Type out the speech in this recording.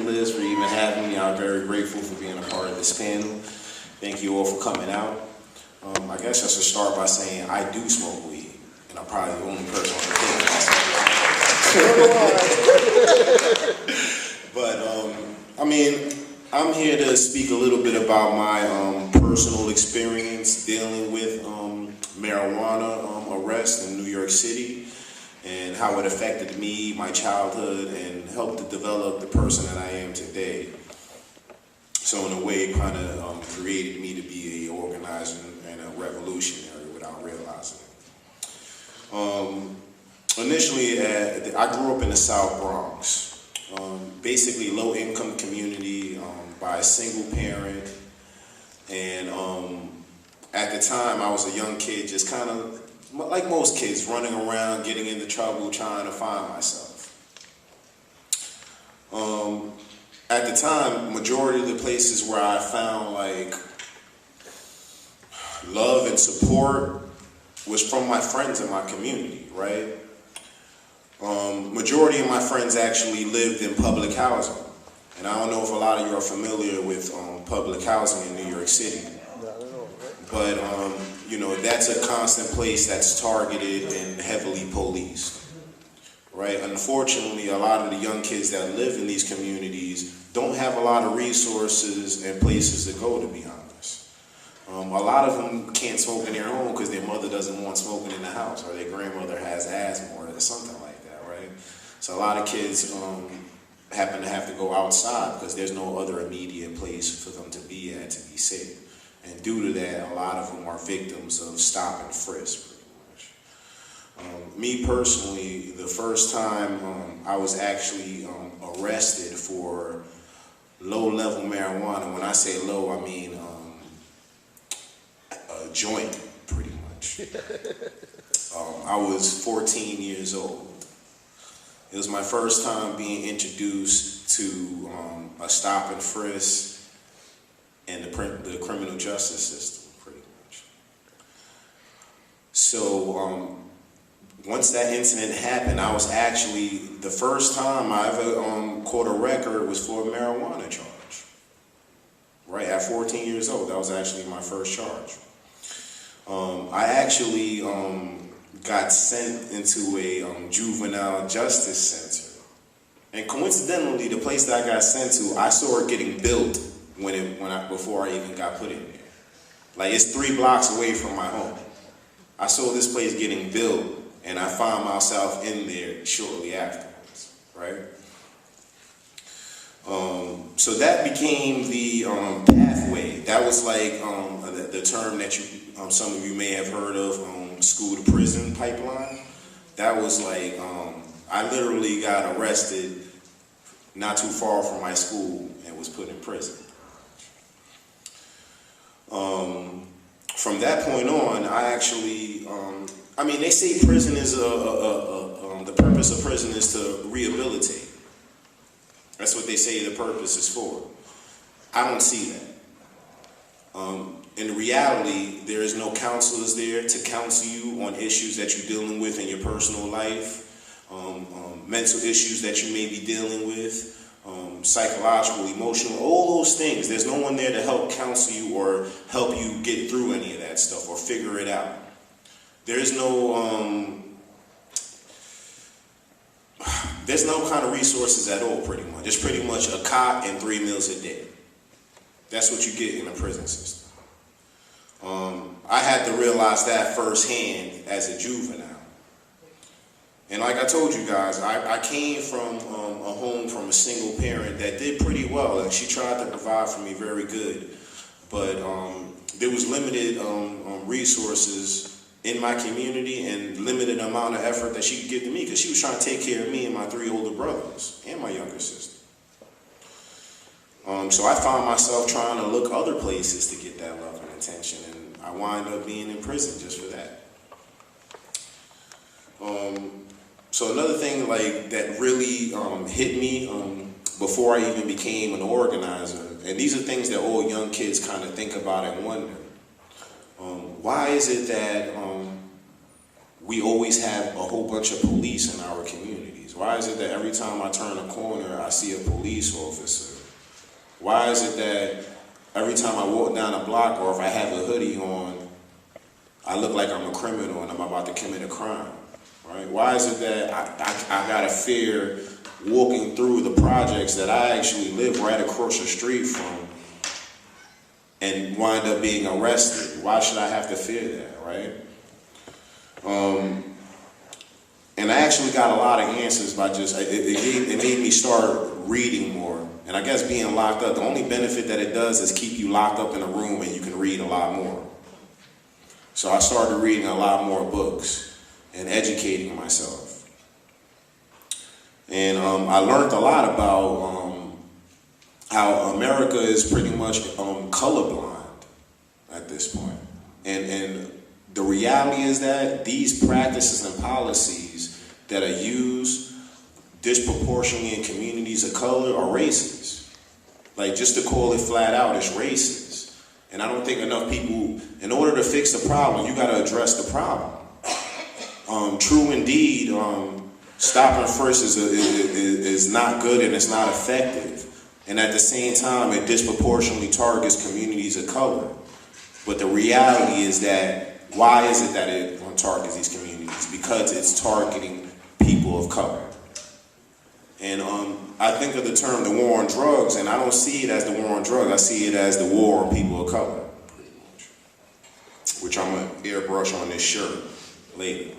and Liz for even having me. I'm very grateful for being a part of this panel. Thank you all for coming out. I guess I should start by saying I do smoke weed, and I'm probably the only person on the thing that smoke. But I mean, I'm here to speak a little bit about my personal experience dealing with marijuana arrest in New York City, and how it affected me, my childhood, and helped to develop the person that I am today. So in a way, it kind of created me to be an organizer and a revolutionary without realizing it. Initially, I grew up in the South Bronx, basically low-income community by a single parent, and at the time I was a young kid, just kind of like most kids, running around, getting into trouble, trying to find myself. At the time, majority of the places where I found like love and support was from my friends in my community, right? Majority of my friends actually lived in public housing. And I don't know if a lot of you are familiar with public housing in New York City. But, you know, that's a constant place that's targeted and heavily policed, right? Unfortunately, a lot of the young kids that live in these communities don't have a lot of resources and places to go, to be honest. A lot of them can't smoke in their home because their mother doesn't want smoking in the house, or their grandmother has asthma or something like that, right? So a lot of kids happen to have to go outside because there's no other immediate place for them to be at to be safe. And due to that, a lot of them are victims of stop and frisk, pretty much. Me personally, the first time I was actually arrested for low-level marijuana. When I say low, I mean a joint, pretty much. I was 14 years old. It was my first time being introduced to a stop and frisk and the criminal justice system, pretty much. So once that incident happened, I was actually, the first time I ever caught a record was for a marijuana charge. Right, at 14 years old, that was actually my first charge. I actually got sent into a juvenile justice center. And coincidentally, the place that I got sent to, I saw it getting built before I even got put in there. Like, it's 3 blocks away from my home. I saw this place getting built, and I found myself in there shortly afterwards, right? So that became the pathway. That was like the term that some of you may have heard of, school to prison pipeline. That was like, I literally got arrested not too far from my school and was put in prison. From that point on, I actually, I mean, they say prison is the purpose of prison is to rehabilitate. That's what they say the purpose is for. I don't see that. In reality, there is no counselors there to counsel you on issues that you're dealing with in your personal life, mental issues that you may be dealing with, psychological, emotional, all those things. There's no one there to help counsel you or help you get through any of that stuff or figure it out. There's no kind of resources at all, pretty much. It's pretty much a cot and 3 meals a day. That's what you get in a prison system. I had to realize that firsthand as a juvenile. And like I told you guys, I came from a home from a single parent that did pretty well, and she tried to provide for me very good. But there was limited resources in my community and limited amount of effort that she could give to me, because she was trying to take care of me and my 3 older brothers and my younger sister. So I found myself trying to look other places to get that love and attention, and I wound up being in prison just for that. So another thing like that really hit me before I even became an organizer, and these are things that all young kids kind of think about and wonder. Why is it that we always have a whole bunch of police in our community? communities? Why is it that every time I turn a corner, I see a police officer? Why is it that every time I walk down a block, or if I have a hoodie on, I look like I'm a criminal and I'm about to commit a crime, right? Why is it that I gotta fear walking through the projects that I actually live right across the street from and wind up being arrested? Why should I have to fear that, right? And I actually got a lot of answers by just, it made me start reading more. And I guess being locked up, the only benefit that it does is keep you locked up in a room and you can read a lot more. So I started reading a lot more books and educating myself. And I learned a lot about how America is pretty much colorblind at this point. And the reality is that these practices and policies that are used disproportionately in communities of color are racist. Like, just to call it flat out, it's racist. And I don't think enough people, in order to fix the problem, you gotta address the problem. True indeed, stopping first is not good and it's not effective. And at the same time, it disproportionately targets communities of color. But the reality is that, why is it that it targets these communities? Because it's targeting people of color. And I think of the term the war on drugs, and I don't see it as the war on drugs, I see it as the war on people of color, pretty much. Which I'm gonna airbrush on this shirt later.